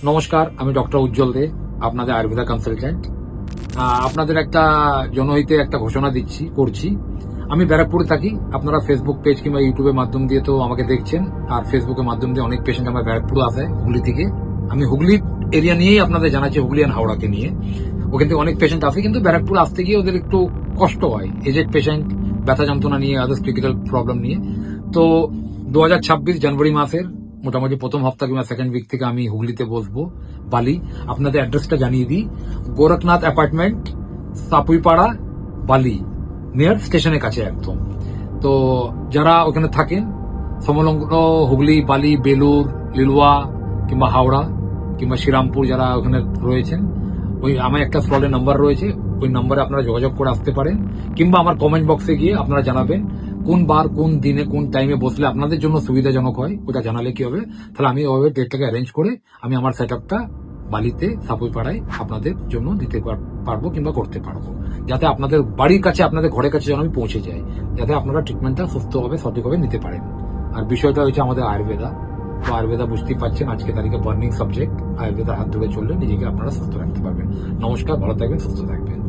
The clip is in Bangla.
নমস্কার, আমি ডক্টর উজ্জ্বল দে, আপনাদের আয়ুর্বেদা কনসালট্যান্ট। আপনাদের একটা জনহিতে একটা ঘোষণা করছি। আমি ব্যারাকপুরে থাকি। আপনারা ফেসবুক পেজ কিংবা ইউটিউবের মাধ্যম দিয়ে তো আমাকে দেখছেন, আর ফেসবুকের মাধ্যম দিয়ে অনেক পেশেন্ট আমার ব্যারাকপুরে আসে হুগলি থেকে। আমি হুগলি এরিয়া নিয়েই আপনাদের জানাচ্ছি, হুগলি অ্যান্ড হাওড়াকে নিয়ে। ওখান থেকে অনেক পেশেন্ট আসে, কিন্তু ব্যারাকপুর আসতে গিয়ে ওদের একটু কষ্ট হয়। এজেড পেশেন্ট, ব্যথা যন্ত্রণা নিয়ে, আদার্স ক্রিটিক্যাল প্রবলেম নিয়ে। তো 2026 জানুয়ারি মাসের মোটামুটি প্রথম সপ্তাহ কিংবা সেকেন্ড উইক থেকে আমি হুগলিতে বসবো, বালি। আপনাদের অ্যাড্রেসটা জানিয়ে দিই, গোরখনাথ অ্যাপার্টমেন্ট, সাপুইপাড়া, বালি, নিয়ার স্টেশনের কাছে একদম। তো যারা ওখানে থাকেন, সমলগ্ন হুগলি, বালি, বেলুর, লিলুয়া কিংবা হাওড়া কিংবা শ্রীরামপুর যারা ওখানে রয়েছেন, ওই আমার একটা স্লটের নাম্বার রয়েছে, ওই নাম্বারে আপনারা যোগাযোগ করে আসতে পারেন, কিংবা আমার কমেন্ট বক্সে গিয়ে আপনারা জানাবেন কোন বার, কোন দিনে, কোন টাইমে বসলে আপনাদের জন্য সুবিধাজনক হয়। ওটা জানালে কি হবে, তাহলে আমি ওইভাবে ডেটটাকে অ্যারেঞ্জ করে আমি আমার সেট আপটা বালিতে, সাপুইপাড়ায় আপনাদের জন্য দিতে পারবো কিংবা করতে পারবো, যাতে আপনাদের বাড়ির কাছে, আপনাদের ঘরের কাছে যেন আমি পৌঁছে যাই, যাতে আপনারা ট্রিটমেন্টটা সুস্থভাবে সঠিকভাবে নিতে পারেন। আর বিষয়টা হচ্ছে আমাদের আয়ুর্বেদা। তো আয়ুর্বেদা বুঝতেই পারছেন, আজকে তারিখে বার্নিং সাবজেক্ট। আয়ুর্বেদার হাত ধরে চললে নিজেকে আপনারা সুস্থ রাখতে পারবেন। নমস্কার, ভালো থাকবেন, সুস্থ থাকবেন।